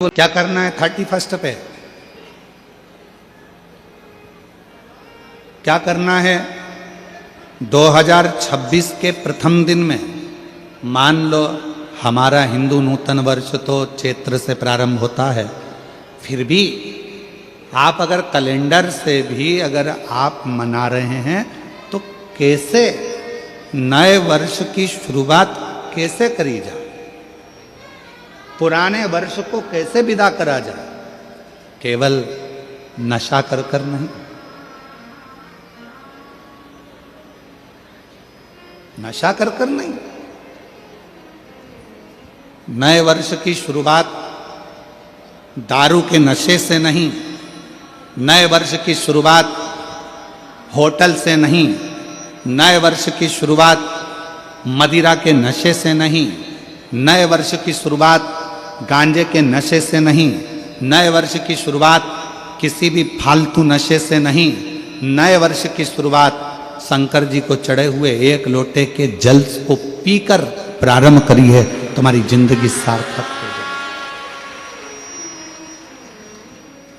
क्या करना है 31 पे? क्या करना है 2026 के प्रथम दिन में? मान लो हमारा हिंदू नूतन वर्ष तो चैत्र से प्रारंभ होता है, फिर भी आप अगर कैलेंडर से भी अगर आप मना रहे हैं तो कैसे नए वर्ष की शुरुआत कैसे करी जाए, पुराने वर्ष को कैसे विदा करा जाए? केवल नशा कर कर नहीं, नशा कर कर नहीं। नए वर्ष की शुरुआत दारू के नशे से नहीं, नए वर्ष की शुरुआत होटल से नहीं, नए वर्ष की शुरुआत मदिरा के नशे से नहीं, नए वर्ष की शुरुआत गांजे के नशे से नहीं, नए वर्ष की शुरुआत किसी भी फालतू नशे से नहीं, नए वर्ष की शुरुआत शंकर जी को चढ़े हुए एक लोटे के जल को पीकर प्रारंभ करी है। तुम्हारी जिंदगी सार्थक हो जाए।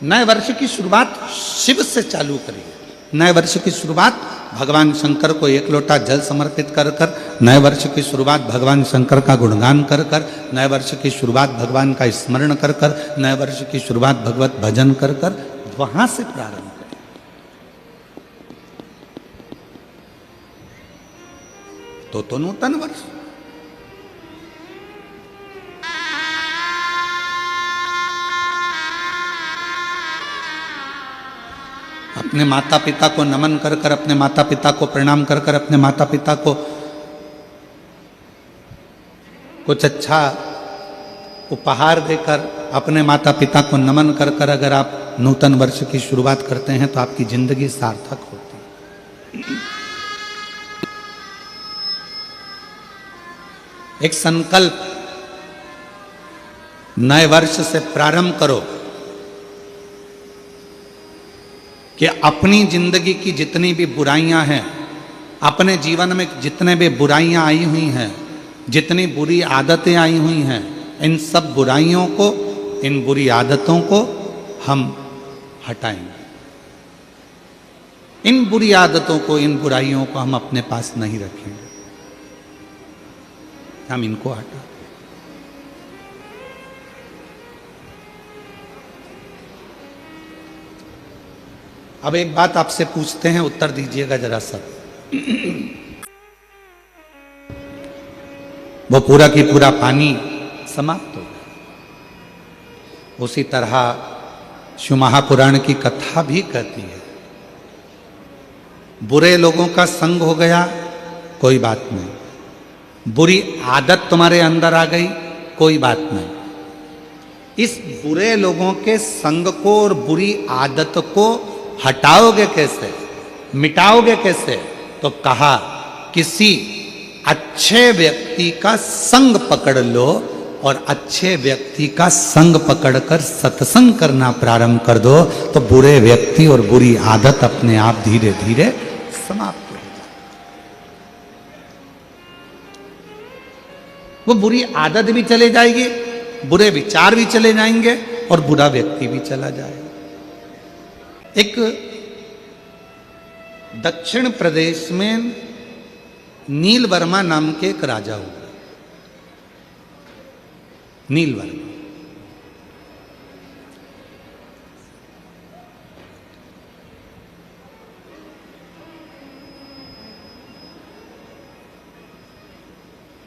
नए वर्ष की शुरुआत शिव से चालू करिए। नए वर्ष की शुरुआत भगवान शंकर को एक लोटा जल समर्पित कर कर, नए वर्ष की शुरुआत भगवान शंकर का गुणगान कर कर, नए वर्ष की शुरुआत भगवान का स्मरण कर कर, नए वर्ष की शुरुआत भगवत भजन कर कर, वहां से प्रारंभ करें। तो नूतन वर्ष। अपने माता पिता को नमन कर कर, अपने माता पिता को प्रणाम कर कर, अपने माता पिता को कुछ अच्छा उपहार देकर, अपने माता पिता को नमन कर कर अगर आप नूतन वर्ष की शुरुआत करते हैं तो आपकी जिंदगी सार्थक होती है। एक संकल्प नए वर्ष से प्रारंभ करो कि अपनी जिंदगी की जितनी भी बुराइयां हैं, अपने जीवन में जितने भी बुराइयां आई हुई हैं, जितनी बुरी आदतें आई हुई हैं, इन सब बुराइयों को, इन बुरी आदतों को हम हटाएंगे। इन बुरी आदतों को, इन बुराइयों को हम अपने पास नहीं रखेंगे, हम इनको हटा। अब एक बात आपसे पूछते हैं, उत्तर दीजिएगा जरा सब। वो पूरा की पूरा पानी समाप्त हो गया। उसी तरह शिव महापुराण की कथा भी कहती है, बुरे लोगों का संग हो गया, कोई बात नहीं। बुरी आदत तुम्हारे अंदर आ गई, कोई बात नहीं। इस बुरे लोगों के संग को और बुरी आदत को हटाओगे कैसे, मिटाओगे कैसे? तो कहा किसी अच्छे व्यक्ति का संग पकड़ लो और अच्छे व्यक्ति का संग पकड़कर सत्संग करना प्रारंभ कर दो, तो बुरे व्यक्ति और बुरी आदत अपने आप धीरे धीरे समाप्त हो जाए। वो बुरी आदत भी चले जाएगी, बुरे विचार भी चले जाएंगे और बुरा व्यक्ति भी चला जाएगा। एक दक्षिण प्रदेश में नील वर्मा नाम के एक राजा हुए। नील वर्मा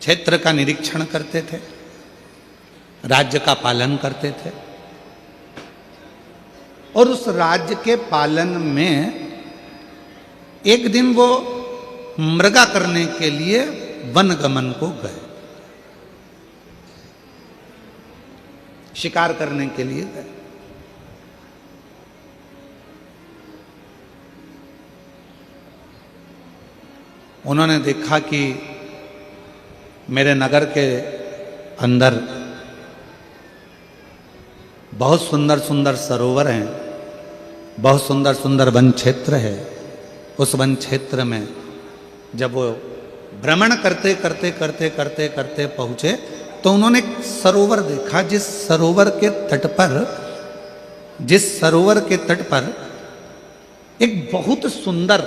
क्षेत्र का निरीक्षण करते थे, राज्य का पालन करते थे, और उस राज्य के पालन में एक दिन वो मृगा करने के लिए वनगमन को गए, शिकार करने के लिए गए। उन्होंने देखा कि मेरे नगर के अंदर बहुत सुंदर सुंदर सरोवर हैं, बहुत सुंदर सुंदर वन क्षेत्र है। उस वन क्षेत्र में जब वो भ्रमण करते करते करते करते करते पहुंचे तो उन्होंने एक सरोवर देखा, जिस सरोवर के तट पर एक बहुत सुंदर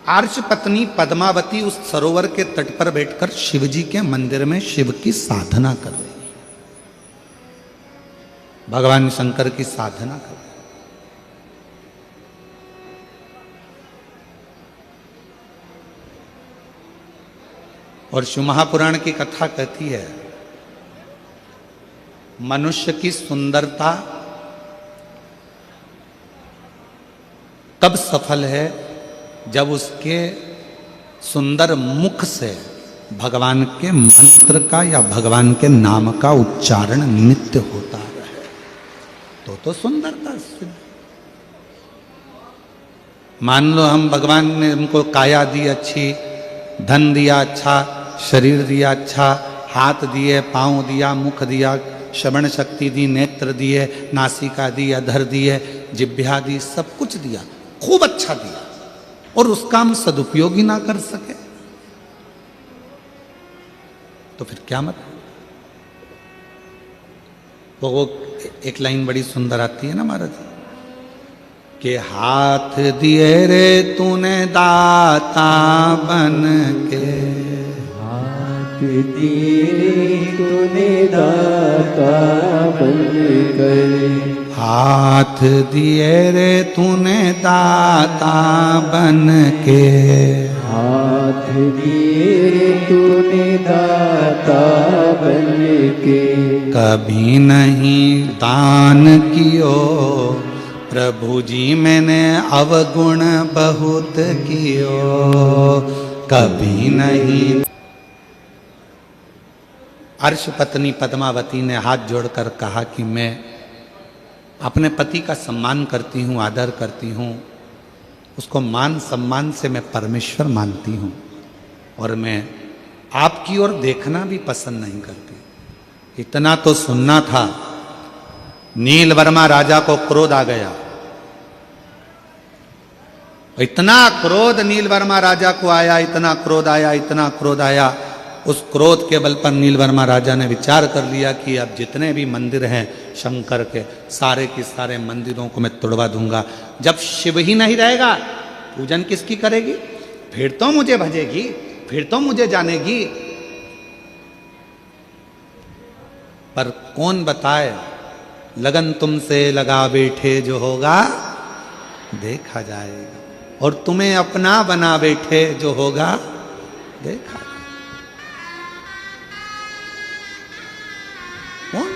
आर्ष पत्नी पद्मावती उस सरोवर के तट पर बैठकर शिवजी के मंदिर में शिव की साधना कर रही है, भगवान शंकर की साधना कर रही है। और शिव महापुराण की कथा कहती है, मनुष्य की सुंदरता तब सफल है जब उसके सुंदर मुख से भगवान के मंत्र का या भगवान के नाम का उच्चारण नित्य होता रहे, तो सुंदरता सिद्ध। मान लो हम भगवान ने हमको काया दी अच्छी, धन दिया अच्छा, शरीर दिया अच्छा, हाथ दिए, पांव दिया, मुख दिया, श्रवण शक्ति दी, नेत्र दिए, नासिका दी, अधर दिए, जिह्वा दी, सब कुछ दिया, खूब अच्छा दिया, और उसका हम सदुपयोग ही ना कर सके तो फिर क्या मतलब। तो वो एक लाइन बड़ी सुंदर आती है ना महाराज, कि हाथ दिए रे तूने दाता बन के, हाथ दिए तूने दाता बन कर, हाथ दिए रे तूने दाता बन के, हाथ दिए तूने दाता बन के, कभी नहीं दान कियो प्रभु जी मैंने अवगुण बहुत कियो, कभी नहीं। अर्श पत्नी पद्मावती ने हाथ जोड़कर कहा कि मैं अपने पति का सम्मान करती हूँ, आदर करती हूँ, उसको मान सम्मान से मैं परमेश्वर मानती हूँ, और मैं आपकी ओर देखना भी पसंद नहीं करती। इतना तो सुनना था, नीलवर्मा राजा को क्रोध आ गया, इतना क्रोध नीलवर्मा राजा को आया, इतना क्रोध आया, इतना क्रोध आया। उस क्रोध के बल पर नीलवर्मा राजा ने विचार कर लिया कि अब जितने भी मंदिर हैं शंकर के, सारे के सारे मंदिरों को मैं तोड़वा दूंगा। जब शिव ही नहीं रहेगा, पूजन किसकी करेगी? फिर तो मुझे भजेगी, फिर तो मुझे जानेगी। पर कौन बताए, लगन तुमसे लगा बैठे जो होगा देखा जाएगा, और तुम्हें अपना बना बैठे जो होगा देखा। कौन?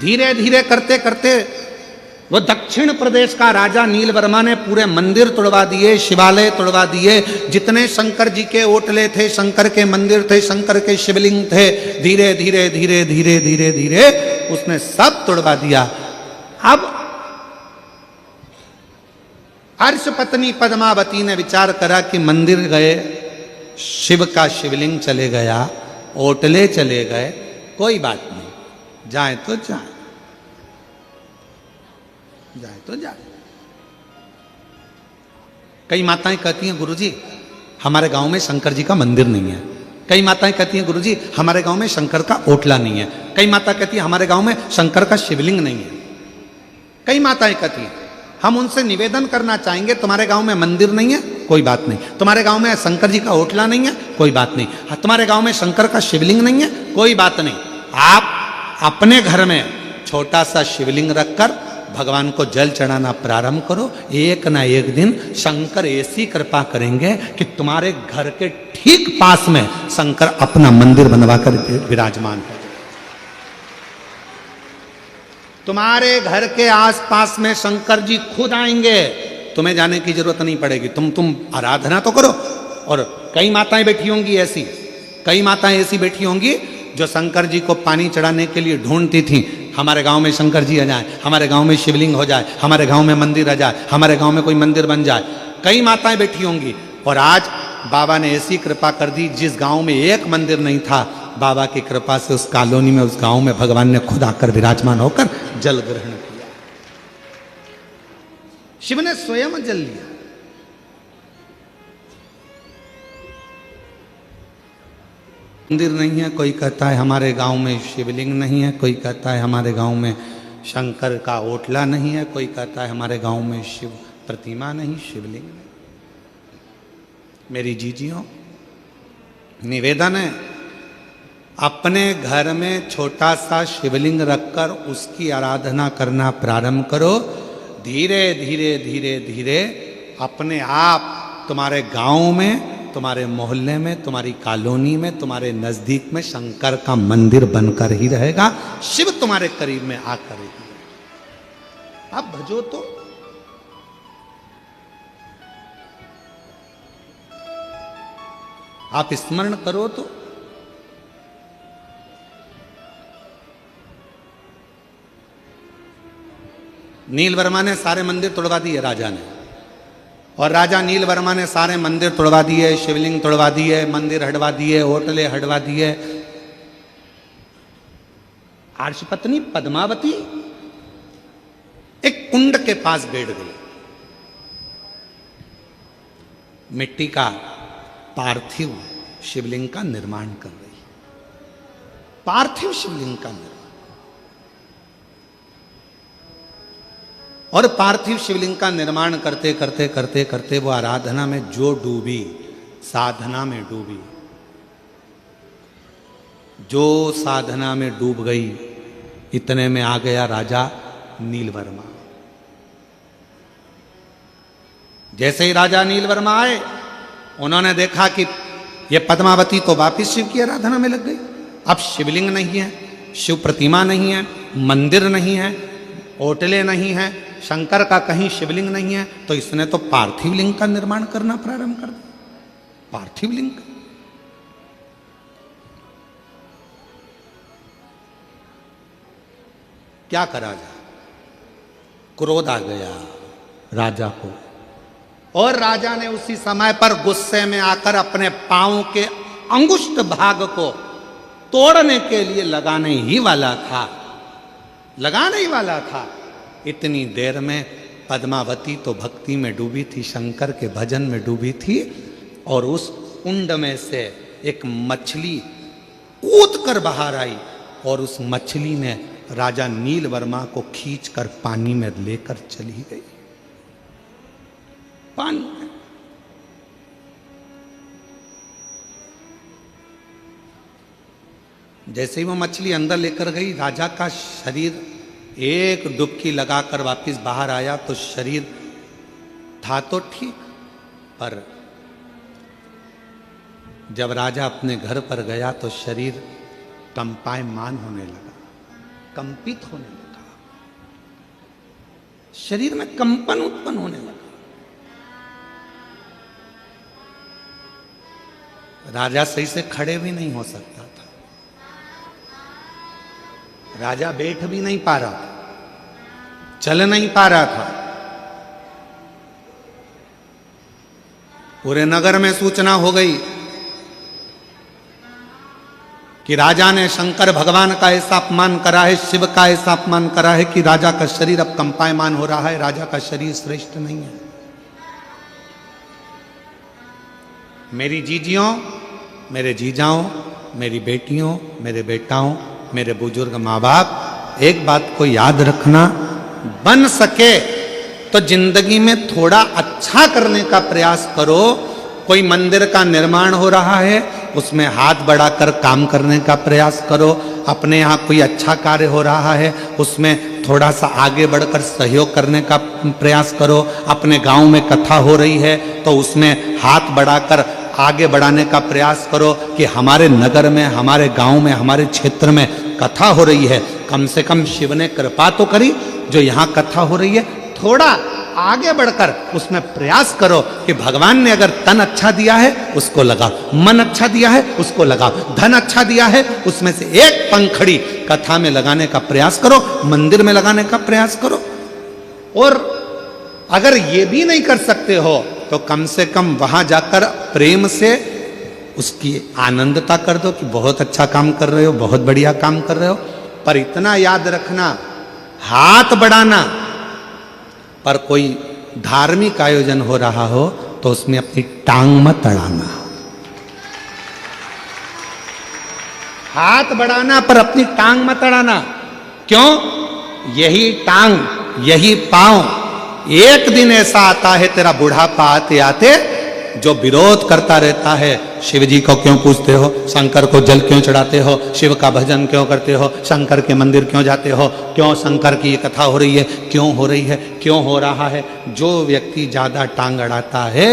धीरे धीरे करते करते वो दक्षिण प्रदेश का राजा नीलवर्मा ने पूरे मंदिर तोड़वा दिए, शिवालय तोड़वा दिए, जितने शंकर जी के ओटले थे, शंकर के मंदिर थे, शंकर के शिवलिंग थे, धीरे धीरे धीरे धीरे धीरे धीरे उसने सब तोड़वा दिया। अब अर्श पत्नी पद्मावती ने विचार करा कि मंदिर गए, शिव का शिवलिंग चले गया, ओटले चले गए, कोई बात नहीं, जाए तो जाए, जाए तो जाए। कई माताएं कहती हैं गुरुजी हमारे गांव में शंकर जी का मंदिर नहीं है। कई माताएं कहती हैं गुरुजी हमारे गांव में शंकर का ओटला नहीं है। कई माता कहती है हमारे गांव में शंकर का शिवलिंग नहीं है। कई माताएं कहती हैं, हम उनसे निवेदन करना चाहेंगे, तुम्हारे गांव में मंदिर नहीं है, कोई बात नहीं, तुम्हारे गांव में शंकर जी का ओटला नहीं है, कोई बात नहीं, तुम्हारे गांव में शंकर का शिवलिंग नहीं है, कोई बात नहीं, आप अपने घर में छोटा सा शिवलिंग रखकर भगवान को जल चढ़ाना प्रारंभ करो। एक ना एक दिन शंकर ऐसी कृपा करेंगे कि तुम्हारे घर के ठीक पास में शंकर अपना मंदिर बनवाकर विराजमान हो। तुम्हारे घर के आसपास में शंकर जी खुद आएंगे, तुम्हें जाने की जरूरत नहीं पड़ेगी। तुम आराधना तो करो। और कई माताएं बैठी होंगी ऐसी, कई माताएं ऐसी बैठी होंगी जो शंकर जी को पानी चढ़ाने के लिए ढूंढती थी, हमारे गांव में शंकर जी आ जाए, हमारे गांव में शिवलिंग हो जाए, हमारे गांव में मंदिर आ जाए, हमारे गांव में कोई मंदिर बन जाए। कई माताएं बैठी होंगी। और आज बाबा ने ऐसी कृपा कर दी, जिस गांव में एक मंदिर नहीं था बाबा की कृपा से उस कॉलोनी में, उस गांव में भगवान ने खुद आकर विराजमान होकर जल ग्रहण किया। शिव ने स्वयं जल लिया। मंदिर नहीं है, कोई कहता है हमारे गांव में शिवलिंग नहीं है, कोई कहता है हमारे गांव में शंकर का ओटला नहीं है, कोई कहता है हमारे गांव में शिव प्रतिमा नहीं, शिवलिंग नहीं। मेरी जीजियों, निवेदन है, अपने घर में छोटा सा शिवलिंग रखकर उसकी आराधना करना प्रारंभ करो। धीरे धीरे धीरे धीरे अपने आप तुम्हारे गांव में, तुम्हारे मोहल्ले में, तुम्हारी कॉलोनी में, तुम्हारे नजदीक में शंकर का मंदिर बनकर ही रहेगा। शिव तुम्हारे करीब में आकर ही रहेगा। आप भजो तो, आप स्मरण करो तो। नील वर्मा ने सारे मंदिर तोड़वा दिए राजा ने, और राजा नील वर्मा ने सारे मंदिर तोड़वा दिए, शिवलिंग तोड़वा दिए, मंदिर हटवा दिए, होटलें हटवा दिए। आर्षपत्नी पद्मावती एक कुंड के पास बैठ गई, मिट्टी का पार्थिव शिवलिंग का निर्माण कर रही, पार्थिव शिवलिंग का निर्माण। और पार्थिव शिवलिंग का निर्माण करते करते करते करते वो आराधना में जो डूबी, साधना में डूबी, जो साधना में डूब गई, इतने में आ गया राजा नीलवर्मा। जैसे ही राजा नीलवर्मा आए, उन्होंने देखा कि ये पद्मावती तो वापिस शिव की आराधना में लग गई। अब शिवलिंग नहीं है, शिव प्रतिमा नहीं है, मंदिर नहीं है, होटलें नहीं है, शंकर का कहीं शिवलिंग नहीं है, तो इसने तो पार्थिव लिंग का निर्माण करना प्रारंभ कर दिया। पार्थिव लिंग क्या करा जाए? क्रोध आ गया राजा को, और राजा ने उसी समय पर गुस्से में आकर अपने पांव के अंगुष्ठ भाग को तोड़ने के लिए लगाने ही वाला था। इतनी देर में पद्मावती तो भक्ति में डूबी थी, शंकर के भजन में डूबी थी, और उस कुंड में से एक मछली कूद कर बाहर आई, और उस मछली ने राजा नीलवर्मा को खींचकर पानी में लेकर चली गई। पानी में जैसे ही वो मछली अंदर लेकर गई, राजा का शरीर एक डुबकी लगाकर वापस बाहर आया तो शरीर था तो ठीक, पर जब राजा अपने घर पर गया तो शरीर कंपायमान होने लगा, कंपित होने लगा, शरीर में कंपन उत्पन्न होने लगा। राजा सही से खड़े भी नहीं हो सकता था, राजा बैठ भी नहीं पा रहा था, चल नहीं पा रहा था। पूरे नगर में सूचना हो गई कि राजा ने शंकर भगवान का ऐसा अपमान करा है, शिव का ऐसा अपमान करा है कि राजा का शरीर अब कंपायमान हो रहा है, राजा का शरीर श्रेष्ठ नहीं है। मेरी जीजियों, मेरे जीजाओं, मेरी बेटियों, मेरे बेटाओं, मेरे बुजुर्ग माँ बाप, एक बात को याद रखना, बन सके तो जिंदगी में थोड़ा अच्छा करने का प्रयास करो। कोई मंदिर का निर्माण हो रहा है, उसमें हाथ बढ़ाकर काम करने का प्रयास करो। अपने यहाँ कोई अच्छा कार्य हो रहा है, उसमें थोड़ा सा आगे बढ़कर सहयोग करने का प्रयास करो। अपने गांव में कथा हो रही है तो उसमें हाथ बढ़ाकर आगे बढ़ाने का प्रयास करो कि हमारे नगर में, हमारे गांव में, हमारे क्षेत्र में कथा हो रही है, कम से कम शिव ने कृपा तो करी, जो यहाँ कथा हो रही है थोड़ा आगे बढ़कर उसमें प्रयास करो कि भगवान ने अगर तन अच्छा दिया है उसको लगाओ, मन अच्छा दिया है उसको लगाओ, धन अच्छा दिया है उसमें से एक पंखड़ी कथा में लगाने का प्रयास करो, मंदिर में लगाने का प्रयास करो। और अगर ये भी नहीं कर सकते हो तो कम से कम वहां जाकर प्रेम से उसकी आनंदता कर दो कि बहुत अच्छा काम कर रहे हो, बहुत बढ़िया काम कर रहे हो, पर इतना याद रखना, हाथ बढ़ाना, पर कोई धार्मिक आयोजन हो रहा हो तो उसमें अपनी टांग मत अड़ाना। हाथ बढ़ाना पर अपनी टांग मत अड़ाना। क्यों? यही टांग, यही पांव एक दिन ऐसा आता है तेरा बुढ़ापा आते आते जो विरोध करता रहता है। शिव जी को क्यों पूजते हो, शंकर को जल क्यों चढ़ाते हो, शिव का भजन क्यों करते हो, शंकर के मंदिर क्यों जाते हो, क्यों शंकर की ये कथा हो रही है, क्यों हो रही है, क्यों हो रहा है। जो व्यक्ति ज्यादा टांग अड़ाता है,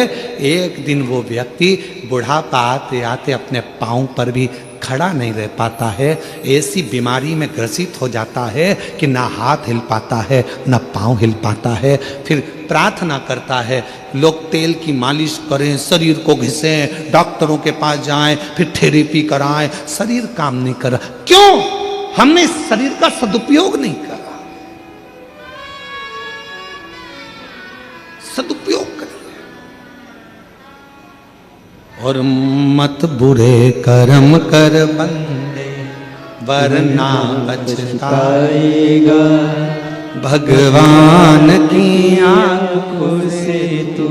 एक दिन वो व्यक्ति बुढ़ापा आते आते अपने पांव पर भी खड़ा नहीं रह पाता है। ऐसी बीमारी में ग्रसित हो जाता है कि ना हाथ हिल पाता है, ना पांव हिल पाता है। फिर प्रार्थना करता है, लोग तेल की मालिश करें, शरीर को घिसें, डॉक्टरों के पास जाएं, फिर थेरेपी कराएं, शरीर काम नहीं कर रहा। क्यों? हमने इस शरीर का सदुपयोग नहीं करा। सदुपयोग करिए। और मत बुरे कर्म कर बंदे, वरना पछताएगा। भगवान की आंखों से तू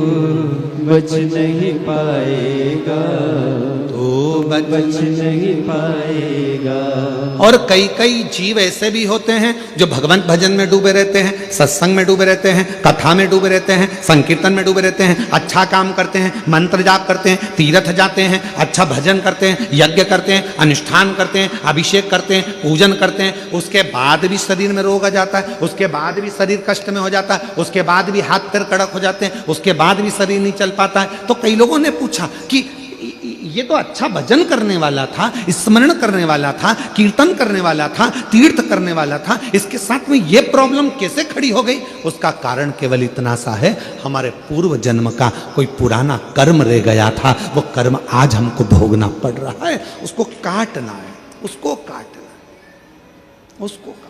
बच नहीं पाएगा, तो बच नहीं पाएगा। और कई कई जीव ऐसे भी होते हैं जो भगवंत भजन में डूबे रहते हैं, सत्संग में डूबे रहते हैं, कथा में डूबे रहते हैं, संकीर्तन में डूबे रहते हैं, अच्छा काम करते हैं, मंत्र जाप करते हैं, तीर्थ जाते हैं, अच्छा भजन करते हैं, यज्ञ करते हैं, अनुष्ठान करते हैं, अभिषेक करते हैं, पूजन करते हैं। उसके बाद भी शरीर में रोग आ जाता है, उसके बाद भी शरीर कष्ट में हो जाता है, उसके बाद भी हाथ पैर कड़क हो जाते हैं, उसके बाद भी शरीर नहीं चल पाता है। तो कई लोगों ने पूछा कि ये तो अच्छा भजन करने वाला था, स्मरण करने वाला था, कीर्तन करने वाला था, तीर्थ करने वाला था, इसके साथ में ये प्रॉब्लम कैसे खड़ी हो गई? उसका कारण केवल इतना सा है, हमारे पूर्व जन्म का कोई पुराना कर्म रह गया था। वो कर्म आज हमको भोगना पड़ रहा है, उसको काटना है, उसको काटना है, उसको काटना।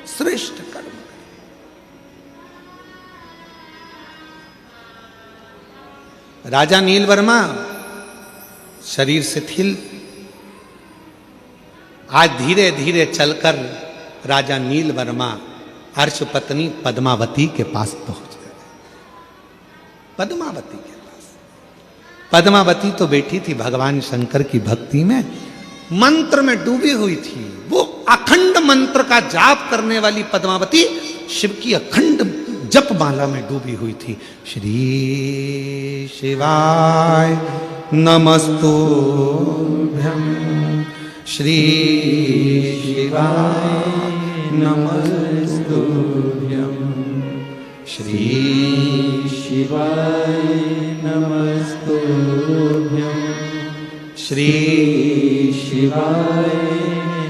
श्रेष्ठ कर्म। राजा नीलवर्मा शरीर शिथिल, आज धीरे धीरे चलकर राजा नीलवर्मा अर्श पत्नी पद्मावती के पास पहुंच गए। पद्मावती के पास, पद्मावती तो बैठी थी भगवान शंकर की भक्ति में, मंत्र में डूबी हुई थी। वो अखंड मंत्र का जाप करने वाली पद्मावती शिव की अखंड जप माला में डूबी हुई थी। श्री शिवाय नमस्तुभ्यं, श्री शिवाय नमस्तुभ्यं, श्री शिवाय नमस्तुभ्यं, श्री शिवाय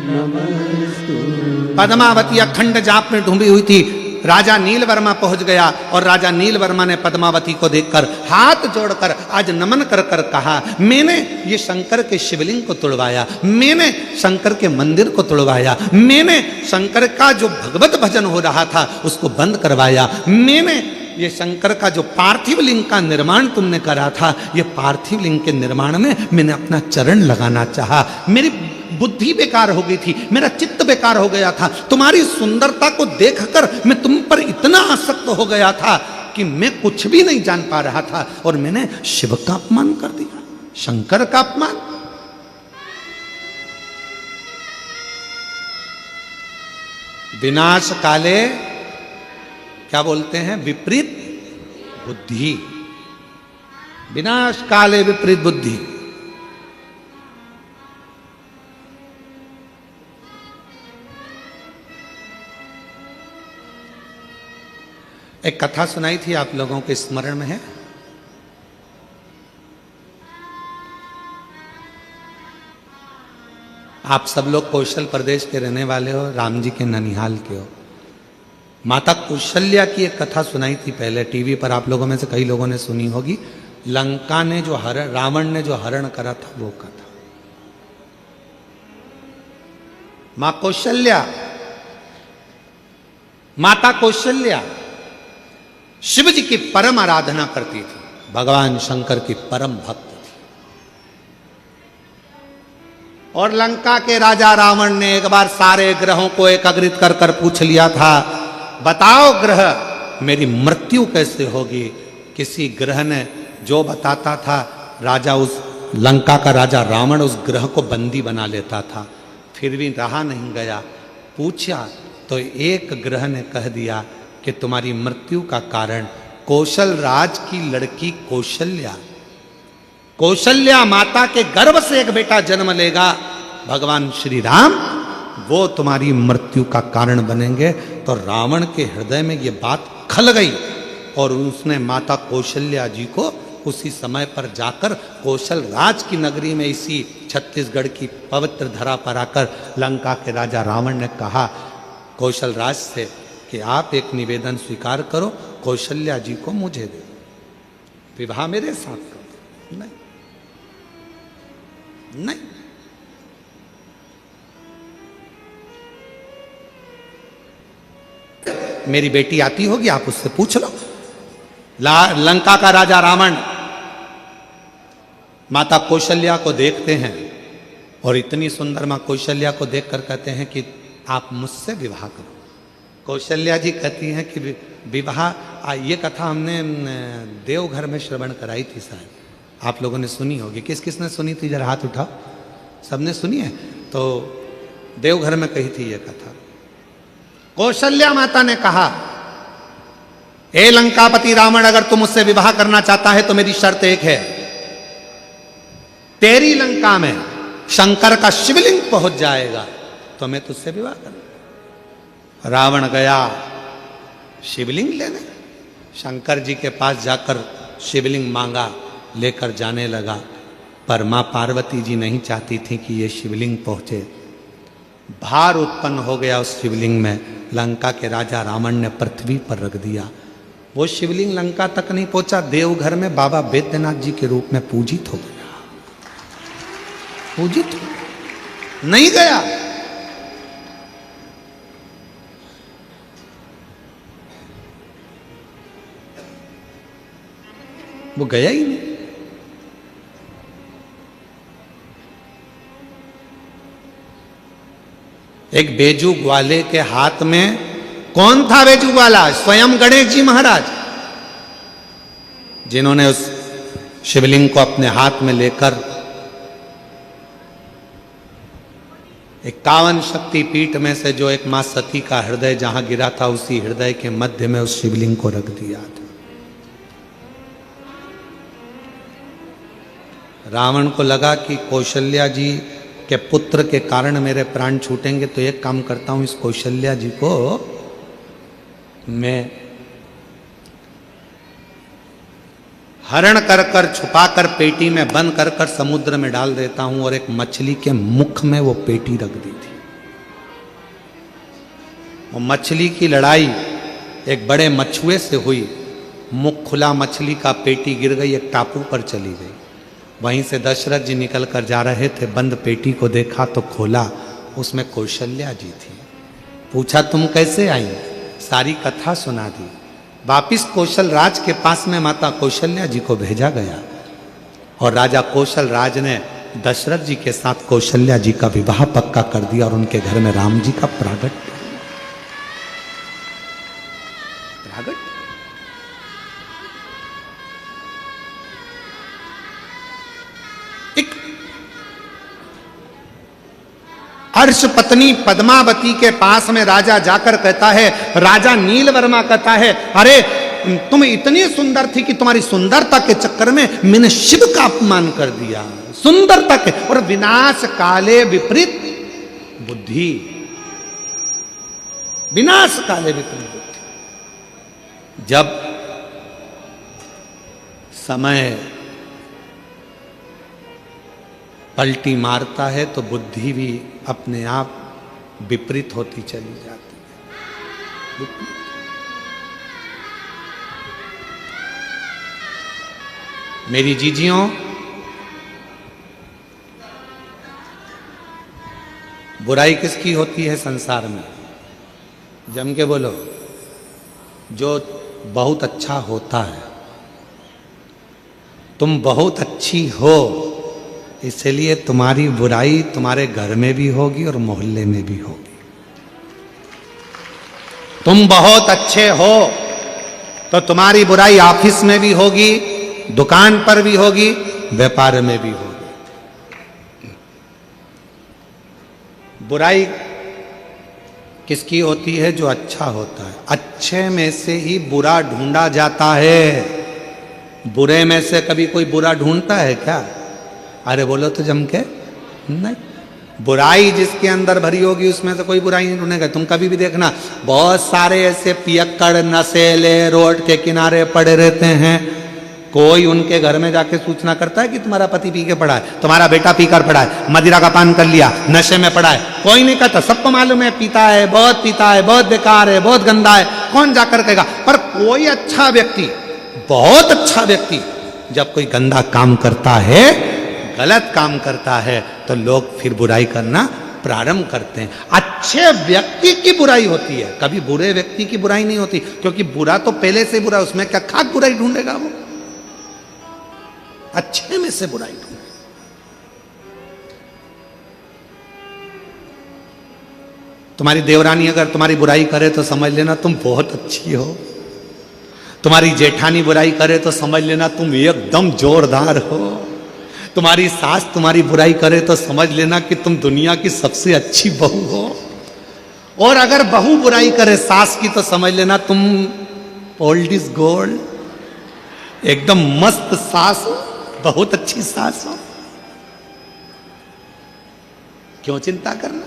नमस्तुभ्यं। पद्मावती अखंड जाप में डूबी हुई थी। राजा नीलवर्मा पहुंच गया और राजा नीलवर्मा ने पद्मावती को देखकर हाथ जोड़कर आज नमन कर कर कहा, मैंने ये शंकर के शिवलिंग को तुड़वाया, मैंने शंकर के मंदिर को तुड़वाया, मैंने शंकर का जो भगवत भजन हो रहा था उसको बंद करवाया, मैंने ये शंकर का जो पार्थिव लिंग का निर्माण तुमने करा था, ये पार्थिव लिंग के निर्माण में मैंने अपना चरण लगाना चाहा। मेरी बुद्धि बेकार हो गई थी, मेरा चित्त बेकार हो गया था। तुम्हारी सुंदरता को देखकर मैं तुम पर इतना आसक्त हो गया था कि मैं कुछ भी नहीं जान पा रहा था और मैंने शिव का अपमान कर दिया, शंकर का अपमान। विनाश काले क्या बोलते हैं? विपरीत बुद्धि। विनाश काले विपरीत बुद्धि। एक कथा सुनाई थी, आप लोगों के स्मरण में है? आप सब लोग कौशल प्रदेश के रहने वाले हो, राम जी के ननिहाल के हो। माता कौशल्या की एक कथा सुनाई थी पहले टीवी पर, आप लोगों में से कई लोगों ने सुनी होगी। लंका ने जो हरण, रावण ने जो हरण करा था वो कथा। मां कौशल्या, माता कौशल्या शिव जी की परम आराधना करती थी। भगवान शंकर की परम भक्त थी। और लंका के राजा रावण ने एक बार सारे ग्रहों को एकत्रित कर कर पूछ लिया था, बताओ ग्रह मेरी मृत्यु कैसे होगी। किसी ग्रह ने जो बताता था, राजा उस लंका का राजा रावण उस ग्रह को बंदी बना लेता था। फिर भी रहा नहीं गया, पूछा तो एक ग्रह ने कह दिया कि तुम्हारी मृत्यु का कारण कौशल राज की लड़की कौशल्या, कौशल्या माता के गर्भ से एक बेटा जन्म लेगा, भगवान श्री राम वो तुम्हारी मृत्यु का कारण बनेंगे। तो रावण के हृदय में ये बात खल गई और उसने माता कौशल्या जी को उसी समय पर जाकर कौशल राज की नगरी में, इसी छत्तीसगढ़ की पवित्र धरा पर आकर लंका के राजा रावण ने कहा कौशल राज से कि आप एक निवेदन स्वीकार करो, कौशल्या जी को मुझे दे, विवाह मेरे साथ करो। नहीं नहीं, मेरी बेटी आती होगी, आप उससे पूछ लो। लंका का राजा रावण माता कौशल्या को देखते हैं और इतनी सुंदर मां कौशल्या को देखकर कहते हैं कि आप मुझसे विवाह करो। कौशल्या जी कहती हैं कि विवाह, ये कथा हमने देवघर में श्रवण कराई थी शायद, आप लोगों ने सुनी होगी। किस किस ने सुनी थी, जरा हाथ उठाओ। सबने सुनी है? तो देवघर में कही थी ये कथा। कौशल्या माता ने कहा, ए लंकापति रावण, अगर तुम मुझसे विवाह करना चाहता है तो मेरी शर्त एक है, तेरी लंका में शंकर का शिवलिंग पहुंच जाएगा तो मैं तुझसे विवाह करूंगा। रावण गया शिवलिंग लेने, शंकर जी के पास जाकर शिवलिंग मांगा, लेकर जाने लगा। पर मां पार्वती जी नहीं चाहती थी कि ये शिवलिंग पहुंचे। भार उत्पन्न हो गया उस शिवलिंग में। लंका के राजा रावण ने पृथ्वी पर रख दिया। वो शिवलिंग लंका तक नहीं पहुंचा, देवघर में बाबा बैद्यनाथ जी के रूप में पूजित हो गया। पूजित नहीं गया। वो गया ही नहीं। एक बेजू ग्वाले के हाथ में, कौन था बेजू ग्वाला? स्वयं गणेश जी महाराज, जिन्होंने उस शिवलिंग को अपने हाथ में लेकर 51 शक्ति पीठ में से जो एक मां सती का हृदय जहां गिरा था, उसी हृदय के मध्य में उस शिवलिंग को रख दिया था। रावण को लगा कि कौशल्या जी के पुत्र के कारण मेरे प्राण छूटेंगे, तो एक काम करता हूं, इस कौशल्या जी को मैं हरण कर कर छुपा कर पेटी में बंद कर कर समुद्र में डाल देता हूं। और एक मछली के मुख में वो पेटी रख दी थी। वो मछली की लड़ाई एक बड़े मछुए से हुई। मुख खुला, मछली का पेटी गिर गई, एक टापू पर चली गई। वहीं से दशरथ जी निकल कर जा रहे थे, बंद पेटी को देखा तो खोला, उसमें कौशल्या जी थी। पूछा तुम कैसे आई? सारी कथा सुना दी। वापिस कौशल राज के पास में माता कौशल्या जी को भेजा गया और राजा कौशल राज ने दशरथ जी के साथ कौशल्या जी का विवाह पक्का कर दिया और उनके घर में राम जी का प्रागट्य। हर्ष पत्नी पद्मावती के पास में राजा जाकर कहता है, राजा नीलवर्मा कहता है, अरे तुम इतनी सुंदर थी कि तुम्हारी सुंदरता के चक्कर में मैंने शिव का अपमान कर दिया। सुंदरता के और विनाश काले विपरीत बुद्धि, विनाश काले विपरीत बुद्धि। जब समय पलटी मारता है तो बुद्धि भी अपने आप विपरीत होती चली जाती है। मेरी जीजियों, बुराई किसकी होती है संसार में? जम के बोलो। जो बहुत अच्छा होता है तुम बहुत अच्छी हो, इसलिए तुम्हारी बुराई तुम्हारे घर में भी होगी और मोहल्ले में भी होगी। तुम बहुत अच्छे हो तो तुम्हारी बुराई ऑफिस में भी होगी, दुकान पर भी होगी, व्यापार में भी होगी। बुराई किसकी होती है? जो अच्छा होता है। अच्छे में से ही बुरा ढूंढा जाता है, बुरे में से कभी कोई बुरा ढूंढता है क्या? अरे बोलो तो जम के नहीं। बुराई जिसके अंदर भरी होगी उसमें से कोई बुराई नहीं ढूंढेगा। तुम कभी भी देखना, बहुत सारे ऐसे पियक्कड़ नशेले रोड के किनारे पड़े रहते हैं, कोई उनके घर में जाके सूचना करता है कि तुम्हारा पति पी के पड़ा है, तुम्हारा बेटा पीकर पड़ा है, मदिरा का पान कर लिया, नशे में पड़ा है? कोई नहीं कहता, सबको मालूम है पीता है, बहुत पीता है, बहुत बेकार है, बहुत गंदा है, कौन जाकर कहेगा? पर कोई अच्छा व्यक्ति, बहुत अच्छा व्यक्ति जब कोई गंदा काम करता है, गलत काम करता है, तो लोग फिर बुराई करना प्रारंभ करते हैं। अच्छे व्यक्ति की बुराई होती है, कभी बुरे व्यक्ति की बुराई नहीं होती, क्योंकि बुरा तो पहले से बुरा, उसमें क्या खाक बुराई ढूंढेगा वो? अच्छे में से बुराई ढूंढेगा। तुम्हारी देवरानी अगर तुम्हारी बुराई करे तो समझ लेना तुम बहुत अच्छी हो, तुम्हारी जेठानी बुराई करे तो समझ लेना तुम एकदम जोरदार हो, तुम्हारी सास तुम्हारी बुराई करे तो समझ लेना कि तुम दुनिया की सबसे अच्छी बहू हो, और अगर बहू बुराई करे सास की तो समझ लेना तुम ओल्ड इज गोल्ड, एकदम मस्त सास हो, बहुत अच्छी सास हो। क्यों चिंता करना?